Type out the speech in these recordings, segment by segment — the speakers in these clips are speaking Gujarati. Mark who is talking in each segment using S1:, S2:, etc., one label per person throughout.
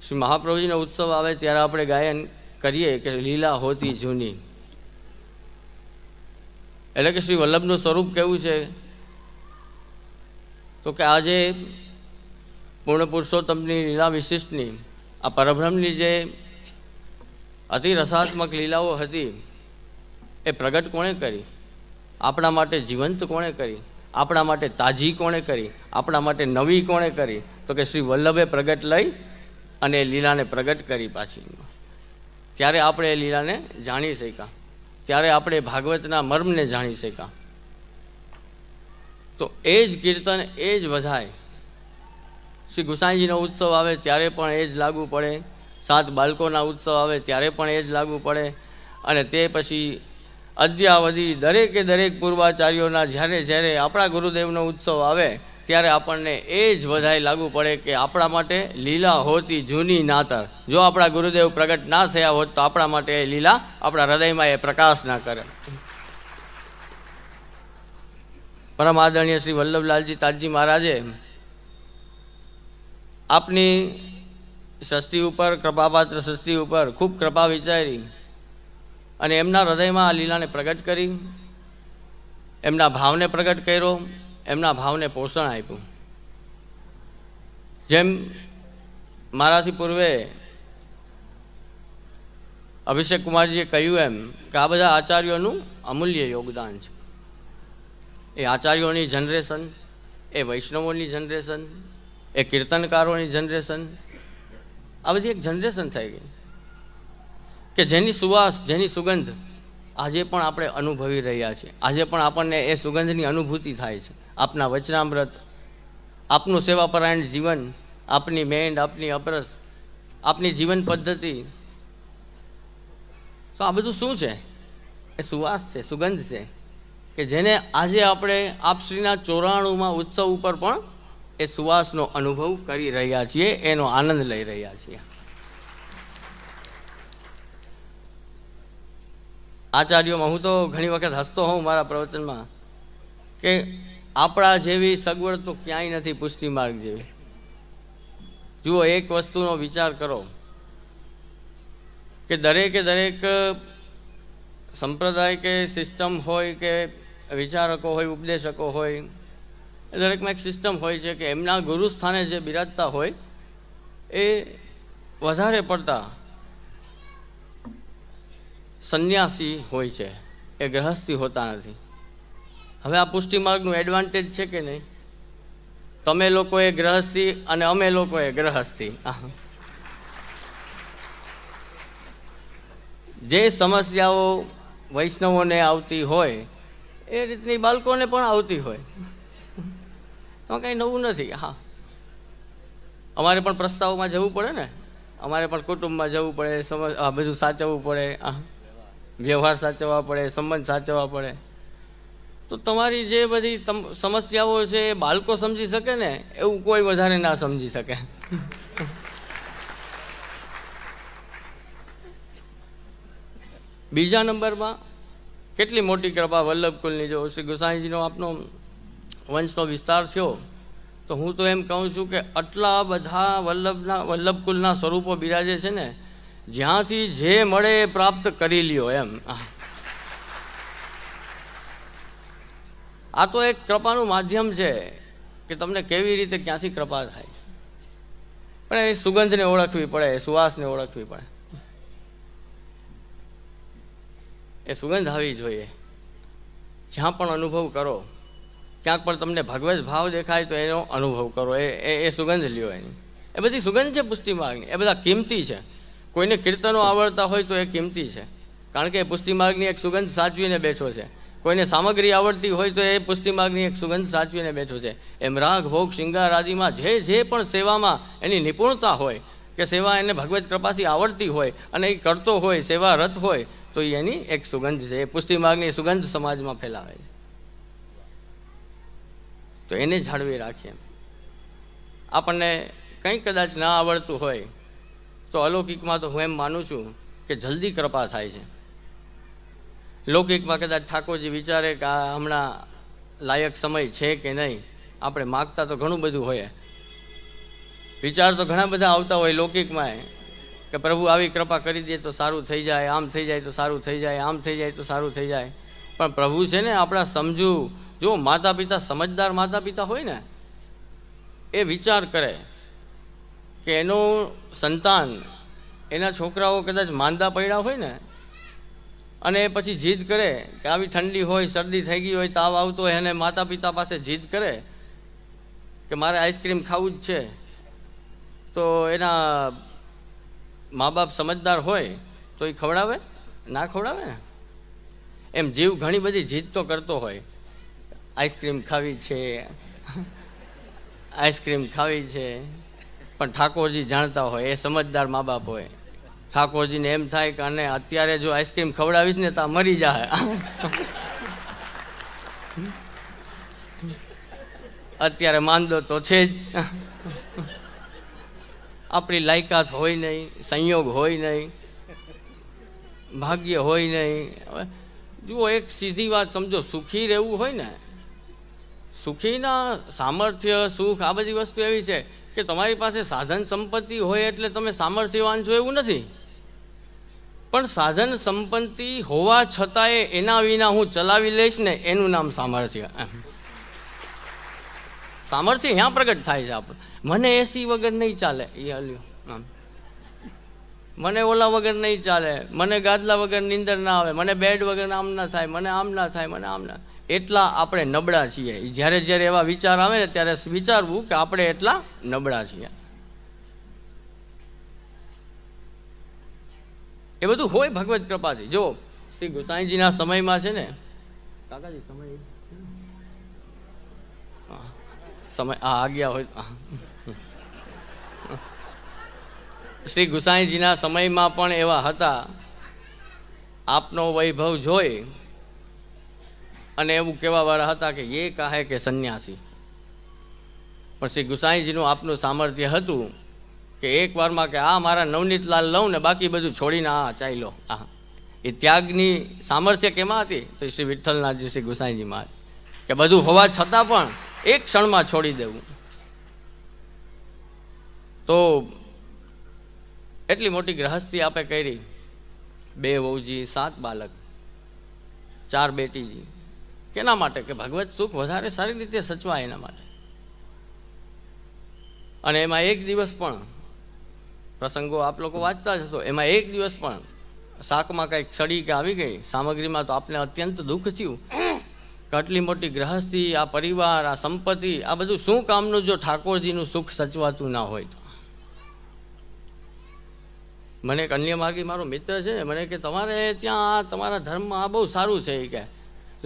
S1: શ્રી મહાપ્રભુજીનો ઉત્સવ આવે ત્યારે આપણે ગાયન કરીએ કે લીલા હોતી જૂની, એટલે કે શ્રી વલ્લભનું સ્વરૂપ કેવું છે? તો કે આજે પૂર્ણ પુરુષોત્તમની લીલા વિશિષ્ટની આ પરબ્રહ્મની જે અતિ રસાત્મક લીલાઓ હતી એ પ્રગટ કોણે કરી? આપણા માટે જીવંત કોણે કરી? આપણા માટે તાજી કોણે કરી? આપણા માટે નવી કોણે કરી? તો કે શ્રી વલ્લભે પ્રગટ લઈ અને એ લીલાને પ્રગટ કરી પાછી. ત્યારે આપણે એ લીલાને જાણી શક્યા, ત્યારે આપણે ભાગવતના મર્મને જાણી શક્યા. તો એ જ કીર્તન, એ જ વધાય શ્રી ગુસાઈજીનો ઉત્સવ આવે ત્યારે પણ એ જ લાગુ પડે, 7 બાળકોના ઉત્સવ આવે ત્યારે પણ એ જ લાગુ પડે, અને તે પછી અદ્યાવધિ દરેકે દરેક પૂર્વાચાર્યોના જ્યારે જ્યારે આપણા ગુરુદેવનો ઉત્સવ આવે ત્યારે આપણને એ જ વધાય લાગુ પડે કે આપણા માટે લીલા હોતી જૂની નાતર. જો આપણા ગુરુદેવ પ્રગટ ના થયા હોત તો આપણા માટે એ લીલા આપણા હૃદયમાં એ પ્રકાશ ના કરે. પરમ આદરણીય શ્રી વલ્લભલાલજી તાજજી મહારાજે આપની સૃષ્ટિ ઉપર, કૃપાપાત્ર સૃષ્ટિ ઉપર ખૂબ કૃપા વિચારી અને એમના હૃદયમાં આ લીલાને પ્રગટ કરી, એમના ભાવને પ્રગટ કર્યો, એમના ભાવને પોષણ આપ્યું. જેમ મારાથી પૂર્વે અભિષેક કુમારજીએ કહ્યું એમ કે આ બધા આચાર્યોનું અમૂલ્ય યોગદાન છે. એ આચાર્યોની જનરેશન, એ વૈષ્ણવોની જનરેશન, એ કીર્તનકારોની જનરેશન, આ બધી એક જનરેશન થઈ ગઈ કે જેની સુવાસ, જેની સુગંધ આજે પણ આપણે અનુભવી રહ્યા છીએ. આજે પણ આપણને એ સુગંધની અનુભૂતિ થાય છે. આપના વચનામૃત, આપનું સેવાપરાયણ જીવન, આપની મેંડ, આપની અપરસ, આપની જીવન પદ્ધતિ, તો આ બધું શું છે? એ સુવાસ છે, સુગંધ છે કે જેને આજે આપણે આપશ્રીના 94માં ઉત્સવ ઉપર પણ એ સુવાસનો અનુભવ કરી રહ્યા છીએ, એનો આનંદ લઈ રહ્યા છીએ. આચાર્યોમાં હું તો ઘણી વખત હસતો હોઉં મારા પ્રવચનમાં કે આપણા જેવી સગવડ તો ક્યાંય નથી પુષ્ટિ માર્ગ જેવી. જુઓ, એક વસ્તુનો વિચાર કરો કે દરેકે દરેક સંપ્રદાય કે સિસ્ટમ હોય કે વિચારકો હોય, ઉપદેશકો હોય, દરેકમાં એક સિસ્ટમ હોય છે કે એમના ગુરુ સ્થાને જે બિરાજતા હોય એ વધારે પડતા સંન્યાસી હોય છે, એ ગ્રહસ્થી હોતા નથી. હવે આ પુષ્ટિ માર્ગનું એડવાન્ટેજ છે કે નહીં? તમે લોકો એ ગ્રહસ્થી અને અમે લોકો એ ગ્રહસ્થી. જે સમસ્યાઓ વૈષ્ણવોને આવતી હોય એ રીતની બાળકોને પણ આવતી હોય, તો કંઈ નવું નથી. હા, અમારે પણ પ્રસ્તાવમાં જવું પડે ને, અમારે પણ કુટુંબમાં જવું પડે, આ બધું સાચવવું પડે, વ્યવહાર સાચવવા પડે, સંબંધ સાચવવા પડે. તો તમારી જે બધી સમસ્યાઓ છે એ બાળકો સમજી શકે ને એવું કોઈ વધારે ના સમજી શકે. બીજા નંબરમાં કેટલી મોટી કૃપા વલ્લભકુલની. જો શ્રી ગોસાઈજીનો આપનો વંશનો વિસ્તાર થયો તો હું તો એમ કહું છું કે આટલા બધા વલ્લભકુલના સ્વરૂપો બિરાજે છે ને, જ્યાંથી જે મળે એ પ્રાપ્ત કરી લ્યો એમ. આ તો એક કૃપાનું માધ્યમ છે કે તમને કેવી રીતે ક્યાંથી કૃપા થાય. પણ એ સુગંધને ઓળખવી પડે, એ સુવાસને ઓળખવી પડે. એ સુગંધ આવી જોઈએ. જ્યાં પણ અનુભવ કરો, ક્યાંક પણ તમને ભગવત ભાવ દેખાય તો એનો અનુભવ કરો, એ સુગંધ લ્યો એની. એ બધી સુગંધ છે પુષ્ટિ માર્ગની, એ બધા કિંમતી છે. કોઈને કીર્તનો આવડતા હોય તો એ કિંમતી છે, કારણ કે એ પુષ્ટિ માર્ગની એક સુગંધ સાચવીને બેઠો છે. કોઈને સામગ્રી આવડતી હોય તો એ પુષ્ટિ માર્ગની એક સુગંધ સાચવીને બેઠો છે. એમ રાગ, ભોગ, શિંગાર આદિમાં જે પણ સેવામાં એની નિપુણતા હોય કે સેવા એને ભગવત કૃપાથી આવડતી હોય અને એ કરતો હોય, સેવા રત હોય, તો એની એક સુગંધ છે. એ પુષ્ટિ માર્ગની સુગંધ સમાજમાં ફેલાવે છે. તો એને જાળવી રાખીએ. આપણને કંઈ કદાચ ના આવડતું હોય તો અલૌકિકમાં તો હું એમ માનું છું કે જલ્દી કૃપા થાય છે. લૌકિકમાં કદાચ ઠાકોરજી વિચારે કે આ હમણાં લાયક સમય છે કે નહીં. આપણે માગતા તો ઘણું બધું હોય, વિચાર તો ઘણા બધા આવતા હોય લૌકિકમાં કે પ્રભુ આવી કૃપા કરી દે તો સારું થઈ જાય, આમ થઈ જાય તો સારું થઈ જાય, આમ થઈ જાય તો સારું થઈ જાય. પણ પ્રભુ છે ને આપણા સમજુ, જો માતા પિતા સમજદાર માતા પિતા હોય ને એ વિચાર કરે કે એનું સંતાન, એના છોકરાઓ કદાચ માંદા પડ્યા હોય ને અને પછી જીદ કરે કે આવી ઠંડી હોય, શરદી થઈ ગઈ હોય, તાવ આવતો હોય અને માતા પિતા પાસે જીદ કરે કે મારે આઈસ્ક્રીમ ખાવું જ છે, તો એના મા બાપ સમજદાર હોય તો એ ખવડાવે? ના ખવડાવે ને. એમ જીવ ઘણી બધી જીદ તો કરતો હોય, આઈસ્ક્રીમ ખાવી છે, આઈસ્ક્રીમ ખાવી છે, પણ ઠાકોરજી જાણતા હોય, એ સમજદાર મા બાપ હોય. ઠાકોરજીને એમ થાય કે અને અત્યારે જો આઈસ્ક્રીમ ખવડાવીશ ને તો મરી જાય, અત્યારે માંદો તો છે જ, આપણી લાયકાત હોય નહીં, સંયોગ હોય નહીં, ભાગ્ય હોય નહીં. હવે જુઓ એક સીધી વાત સમજો, સુખી રહેવું હોય ને, સુખીના સામર્થ્ય, સુખ, આ બધી વસ્તુ એવી છે કે તમારી પાસે સાધન સંપત્તિ હોય એટલે તમે સામર્થ્યવાન છો એવું નથી. પણ સાધન સંપત્તિ હોવા છતાંય એના વિના હું ચલાવી લઈશ ને એનું નામ સામર્થ્ય. સામર્થ્ય ત્યાં પ્રગટ થાય છે. આપણે મને એસી વગર નહીં ચાલે, એ હલ્યો, મને ઓલા વગર નહીં ચાલે, મને ગાદલા વગર નીંદર ના આવે, મને બેડ વગર આમ ના થાય, મને આમ ના થાય, મને આમ ના. એટલા આપણે નબળા છીએ. જ્યારે જ્યારે એવા વિચાર આવે ને ત્યારે વિચારવું કે આપણે એટલા નબળા છીએ. એ બધું હોય ભગવત કૃપાથી. જો શ્રી ગુસાઈજીના સમયમાં છે ને, કાકાજી સમય આજ્ઞા હોય, શ્રી ગુસાઈજીના સમયમાં પણ એવા હતા. આપનો વૈભવ જોઈ અને એવું કહેવાવાળા હતા કે એ કહે કે સંન્યાસી. પણ શ્રી ગુસાઈજીનું આપનું સામર્થ્ય હતું કે એક વારમાં કે આ મારા નવનીતલાલ લઉં ને બાકી બધું છોડીને આ ચાલ્યો. એ ત્યાગની સામર્થ્ય કેમાં હતી? તો શ્રી વિઠ્ઠલનાથજી શ્રી ગુસાઈજીમાં કે બધું હોવા છતાં પણ એક ક્ષણમાં છોડી દેવું. તો એટલી મોટી ગ્રહસ્થી આપે કરી, 2 વહુજી, 7 બાલક, 4 બેટીજી. કેના માટે? કે ભગવત સુખ વધારે સારી રીતે સચવાય એના માટે. અને એમાં એક દિવસ પણ પ્રસંગો આપ લોકો વાંચતા જશો, એમાં એક દિવસ પણ શાકમાં કંઈક સડી કે આવી ગઈ સામગ્રીમાં તો આપને અત્યંત દુઃખ થયું કે આટલી મોટી ગ્રહસ્થી, આ પરિવાર, આ સંપત્તિ, આ બધું શું કામનું જો ઠાકોરજીનું સુખ સચવાતું ના હોય તો. મને એક અન્ય માર્ગી મારો મિત્ર છે ને, મને કે તમારે ત્યાં તમારા ધર્મમાં આ બહુ સારું છે, એ કે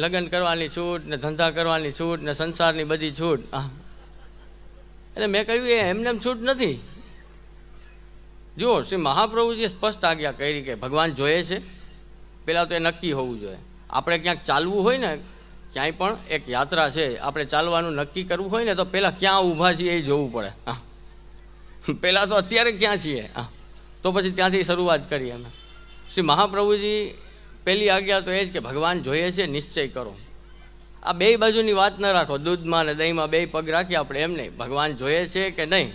S1: લગ્ન કરવાની છૂટ ને ધંધા કરવાની છૂટ ને સંસારની બધી છૂટ. એટલે મેં કહ્યું એ એમને છૂટ નથી. જુઓ શ્રી મહાપ્રભુજીએ સ્પષ્ટ આજ્ઞા કરી કે ભગવાન જોઈએ છે, પહેલાં તો એ નક્કી હોવું જોઈએ. આપણે ક્યાંક ચાલવું હોય ને, ક્યાંય પણ એક યાત્રા છે, આપણે ચાલવાનું નક્કી કરવું હોય ને તો પહેલાં ક્યાં ઊભા છીએ એ જોવું પડે. પહેલાં તો અત્યારે ક્યાં છીએ, તો પછી ત્યાંથી શરૂઆત કરીએ અમે. શ્રી મહાપ્રભુજી પહેલી આજ્ઞા તો એ જ કે ભગવાન જોઈએ છે, નિશ્ચય કરો. આ બે બાજુની વાત ન રાખો, દૂધમાં ને દહીંમાં 2 પગ રાખીએ આપણે, એમ નહીં. ભગવાન જોઈએ છે કે નહીં.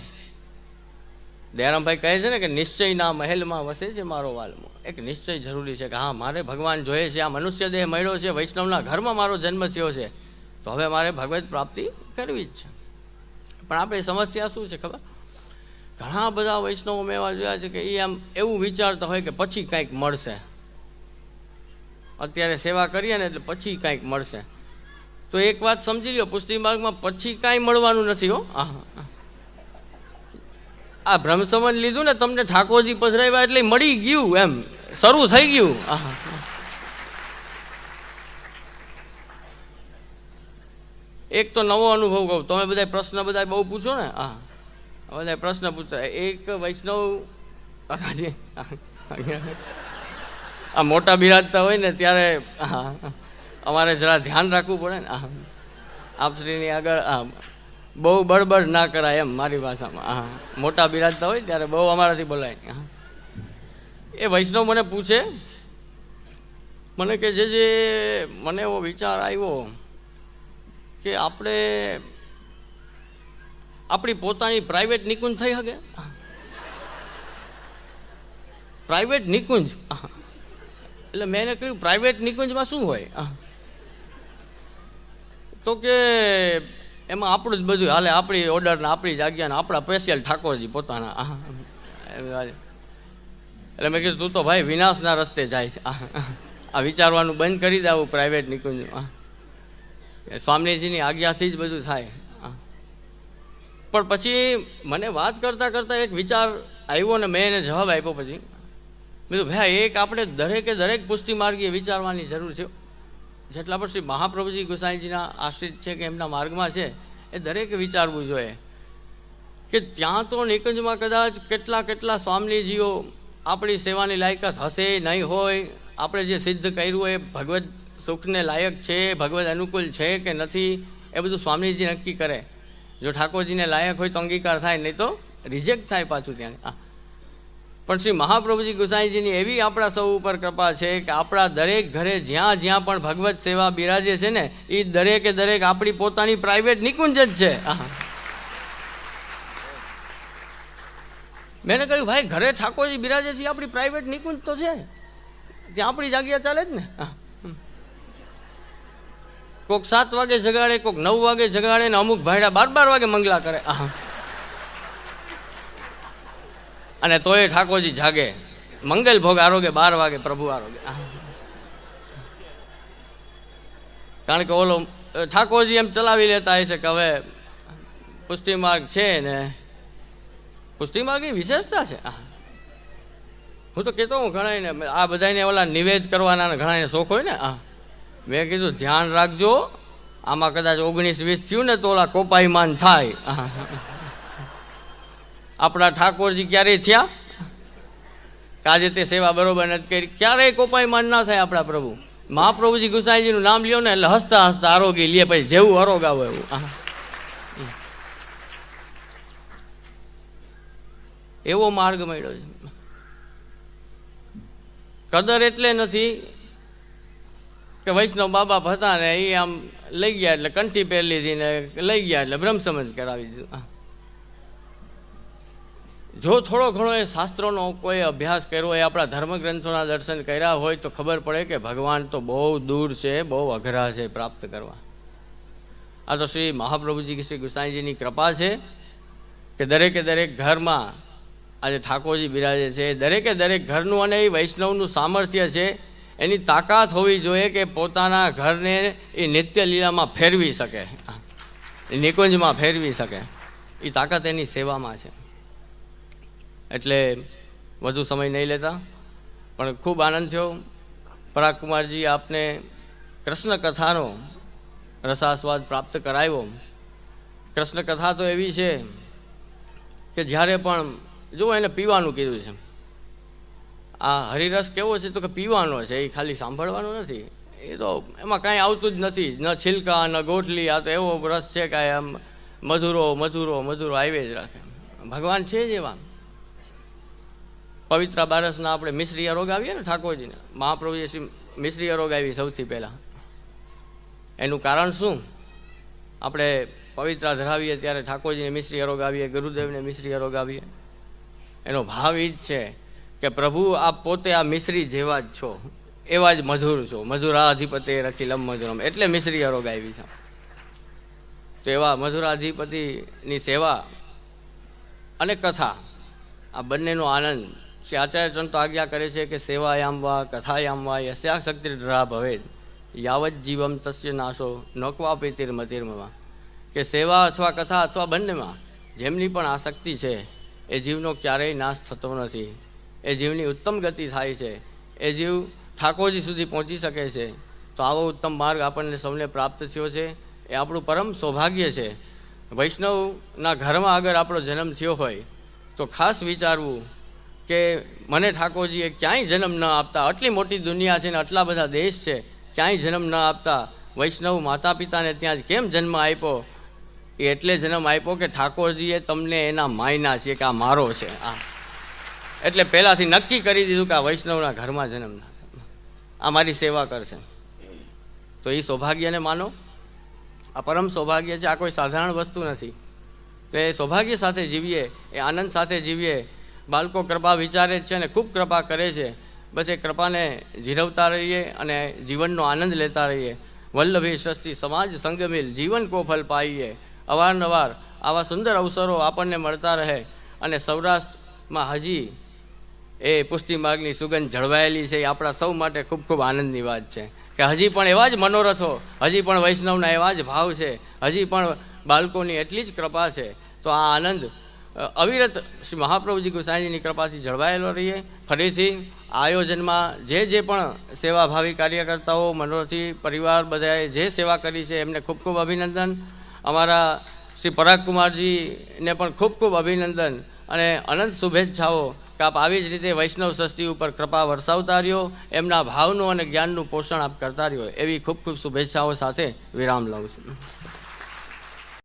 S1: દયારામભાઈ કહે છે ને કે નિશ્ચયના મહેલમાં વસે છે મારો વાલમો. એક નિશ્ચય જરૂરી છે કે હા મારે ભગવાન જોઈએ છે, આ મનુષ્ય દેહ મળ્યો છે, વૈષ્ણવના ઘરમાં મારો જન્મ થયો છે, તો હવે મારે ભગવત પ્રાપ્તિ કરવી જ છે. પણ આપણે સમસ્યા શું છે ખબર? ઘણા બધા વૈષ્ણવો મેં એવા જોયા છે કે એ આમ એવું વિચારતા હોય કે પછી કંઈક મળશે, અત્યારે સેવા કરીએ ને એટલે પછી કંઈક મળશે. તો એક વાત સમજી લો, પુષ્ટિ માર્ગમાં પછી કાંઈ મળવાનું નથી હો. આ બ્રહ્મસમન લીધું ને તમને ઠાકોરજી પધરાવ્યા એટલે મળી ગયું, એમ શરૂ થઈ ગયું. એક તો નવો અનુભવ કહું, તમે બધા પ્રશ્ન બધા બહુ પૂછો ને, બધા પ્રશ્ન પૂછતા. એક વૈષ્ણવ આ મોટા બિરાજતા હોય ને ત્યારે અમારે જરા ધ્યાન રાખવું પડે ને. આપશ્રીની આગળ બહુ બળબડ ના કરાય એમ મારી ભાષામાં. મોટા બિરાજતા હોય ત્યારે બહુ અમારાથી બોલાય. એ વૈષ્ણવ મને પૂછે, મને કે જે મને એવો વિચાર આવ્યો કે આપણે આપણી પોતાની પ્રાઇવેટ નિકુંજ થઈ શકે? પ્રાઇવેટ નિકુંજ એટલે મેં એને કહ્યું પ્રાઇવેટ નિકુંજમાં શું હોય? તો કે એમાં આપણું જ બધું હાલે, આપણી ઓર્ડર ને આપણી જગ્યા ને આપણા સ્પેશિયલ ઠાકોરજી પોતાના. એટલે મેં કીધું તું તો ભાઈ વિનાશના રસ્તે જાય છે. આ વિચારવાનું બંધ કરી દે આવું પ્રાઇવેટ નિકુંજ. સ્વામીજીની આજ્ઞાથી જ બધું થાય. પણ પછી મને વાત કરતાં કરતાં એક વિચાર આવ્યો ને મેં એને જવાબ આપ્યો. પછી મેં કીધું ભાઈ એક આપણે દરેક પુષ્ટિ માર્ગીએ વિચારવાની જરૂર છે. જેટલા પણ શ્રી મહાપ્રભુજી ગુસાઈજીના આશ્રિત છે કે એમના માર્ગમાં છે એ દરેકે વિચારવું જોઈએ કે ત્યાં તો નિકુંજમાં કદાચ કેટલા સ્વામીજીઓ આપણી સેવાની લાયકાત હશે નહીં હોય. આપણે જે સિદ્ધ કર્યું એ ભગવત સુખને લાયક છે, ભગવત અનુકૂળ છે કે નથી, એ બધું સ્વામીજી નક્કી કરે. જો ઠાકોરજીને લાયક હોય તો અંગીકાર થાય, નહીં તો રિજેક્ટ થાય પાછું ત્યાં. પણ શ્રી મહાપ્રભુજી ગુસાઈજીની એવી આપણા સૌ ઉપર કૃપા છે કે આપણા દરેક ઘરે જ્યાં જ્યાં પણ ભગવત સેવા બિરાજે છે ને એ દરેકે દરેક આપણી પોતાની પ્રાઇવેટ નિકુંજ જ છે. મેં કહ્યું ભાઈ ઘરે ઠાકોરજી બિરાજે છે આપણી પ્રાઇવેટ નિકુંજ તો છે, ત્યાં આપણી જગ્યા ચાલે જ ને. કોક 7 વાગે જગાડે, કોક 9 વાગે જગાડે ને અમુક ભાઈડા 12 વાગે મંગલા કરે. અને તોય ઠાકોરજી જાગે. મંગલ ભોગ આરોગે 12 વાગે પ્રભુ આરોગે. કારણ કે ઓલો ઠાકોરજી એમ ચલાવી લેતા હશે કે હવે પુષ્ટિ માર્ગ છે ને પુષ્ટિ માર્ગની વિશેષતા છે. હું તો કહેતો હું ઘણાને આ બધાને ઓલા નિવેદ કરવાના ઘણાને શોખ હોય ને. મેં કીધું ધ્યાન રાખજો, આમાં કદાચ 19-20 થયું ને તો ઓલા કોપાઈમાન થાય. આપણા ઠાકોરજી ક્યારેય થયા? કાજે તે સેવા બરોબર નથી કરી, ક્યારેય કોપાઈમાન ના થાય આપણા પ્રભુ. મહાપ્રભુજી ગુસાઈજીનું નામ લ્યો ને એટલે હસતા હસતા આરોગી લે, પછી જેવું આરોગાવો એવું. એવો માર્ગ મળ્યો છે. કદર એટલે નથી કે વૈષ્ણવ બાબા હતા ને એ આમ લઈ ગયા એટલે કંઠી પહેરી લીધી ને લઈ ગયા એટલે બ્રહ્મ સમજ કરાવી દીધું. જો થોડો ઘણો એ શાસ્ત્રોનો કોઈ અભ્યાસ કર્યો હોય, આપણા ધર્મગ્રંથોના દર્શન કર્યા હોય તો ખબર પડે કે ભગવાન તો બહુ દૂર છે, બહુ અઘરા છે પ્રાપ્ત કરવા. આ તો શ્રી મહાપ્રભુજી શ્રી ગુસાઈજીની કૃપા છે કે દરેકે દરેક ઘરમાં આજે ઠાકોરજી બિરાજે છે. દરેકે દરેક ઘરનું અને એ વૈષ્ણવનું સામર્થ્ય છે, એની તાકાત હોવી જોઈએ કે પોતાના ઘરને એ નિત્ય લીલામાં ફેરવી શકે, નિકુંજમાં ફેરવી શકે. એ તાકાત એની સેવામાં છે. એટલે વધુ સમય નહીં લેતા, પણ ખૂબ આનંદ થયો. પરાગકુમારજી આપને કૃષ્ણ કથાનો રસાસ્વાદ પ્રાપ્ત કરાવ્યો. કૃષ્ણ કથા તો એવી છે કે જ્યારે પણ જો એને પીવાનું કીધું છે. આ હરિરસ કેવો છે તો કે પીવાનો છે, એ ખાલી સાંભળવાનો નથી. એ તો એમાં કાંઈ આવતું જ નથી, ન છિલકા ન ગોઠલી. આ તો એવો રસ છે કે આમ મધુરો મધુરો મધુરો આવે જ રાખે. ભગવાન છે જ એવા. પવિત્રા બારસના આપણે મિશ્રીય રોગ આવીએ ને ઠાકોરજીને, મહાપ્રભુએ મિશ્રીય રોગ આવી સૌથી પહેલાં. એનું કારણ શું? આપણે પવિત્રા ધરાવીએ ત્યારે ઠાકોરજીને મિશ્રીય રોગ આવીએ, ગુરુદેવને મિશ્રીય રોગ આવીએ. એનો ભાવ એ જ છે કે પ્રભુ આપ પોતે આ મિશ્રી જેવા જ છો, એવા જ મધુર છો. મધુરાધિપતિ રખિલમ મધુરમ, એટલે મિશ્રીય રોગ આવી છે. તો એવા મધુરાધિપતિની સેવા અને કથા, આ બંનેનો આનંદ શ્રી આચાર્યચંદ તો આજ્ઞા કરે છે કે સેવાયામ વા કથાયામ વા યસ્યા શક્તિર્ધરા ભવેદ યાવત જીવમ તસ્ય નાશો નોકવા તિર્મતિર્મમાં. કે સેવા અથવા કથા અથવા બંનેમાં જેમની પણ આસક્તિ છે એ જીવનો ક્યારેય નાશ થતો નથી. એ જીવની ઉત્તમ ગતિ થાય છે, એ જીવ ઠાકોરજી સુધી પહોંચી શકે છે. તો આવો ઉત્તમ માર્ગ આપણને સૌને પ્રાપ્ત થયો છે, એ આપણું પરમ સૌભાગ્ય છે. વૈષ્ણવના ઘરમાં અગર આપણો જન્મ થયો હોય તો ખાસ વિચારવું કે મને ઠાકોરજીએ ક્યાંય જન્મ ન આપતા, આટલી મોટી દુનિયા છે ને આટલા બધા દેશ છે, ક્યાંય જન્મ ન આપતા વૈષ્ણવ માતા પિતાને ત્યાં જ કેમ જન્મ આપ્યો? એ એટલે જન્મ આપ્યો કે ઠાકોરજીએ તમને એના માયના છે કે આ મારો છે. એટલે પહેલાંથી નક્કી કરી દીધું કે આ વૈષ્ણવના ઘરમાં જન્મ થશે, આ મારી સેવા કરશે. તો એ સૌભાગ્યને માનો. આ પરમ સૌભાગ્ય છે, આ કોઈ સાધારણ વસ્તુ નથી. તો એ સૌભાગ્ય સાથે જીવીએ, એ આનંદ સાથે જીવીએ. બાળકો કૃપા વિચારે જ છે અને ખૂબ કૃપા કરે છે. બસ એ કૃપાને જીરવતા રહીએ અને જીવનનો આનંદ લેતા રહીએ. વલ્લભી સૃષ્ટિ સમાજ સંગમિલ જીવન કો ફલ પાઈએ. અવારનવાર આવા સુંદર અવસરો આપણને મળતા રહે અને સૌરાષ્ટ્રમાં હજી એ પુષ્ટિ માર્ગની સુગંધ જળવાયેલી છે. એ આપણા સૌ માટે ખૂબ ખૂબ આનંદની વાત છે કે હજી પણ એવા જ મનોરથો, હજી પણ વૈષ્ણવના એવા જ ભાવ છે, હજી પણ બાળકોની એટલી જ કૃપા છે. તો આ આનંદ અવિરત શ્રી મહાપ્રભુજી ગુસાઈજીની કૃપાથી જળવાયેલો રહીએ. ફરીથી આયોજનમાં જે પણ સેવાભાવી કાર્યકર્તાઓ, મનોરથી પરિવાર બધાએ જે સેવા કરી છે એમને ખૂબ ખૂબ અભિનંદન. અમારા શ્રી પરાગકુમારજીને પણ ખૂબ ખૂબ અભિનંદન અને અનંત શુભેચ્છાઓ કે આપ આવી જ રીતે વૈષ્ણવ સૃષ્ટિ ઉપર કૃપા વરસાવતા રહ્યો, એમના ભાવનું અને જ્ઞાનનું પોષણ આપ કરતા રહ્યો, એવી ખૂબ ખૂબ શુભેચ્છાઓ સાથે વિરામ લઉં છું.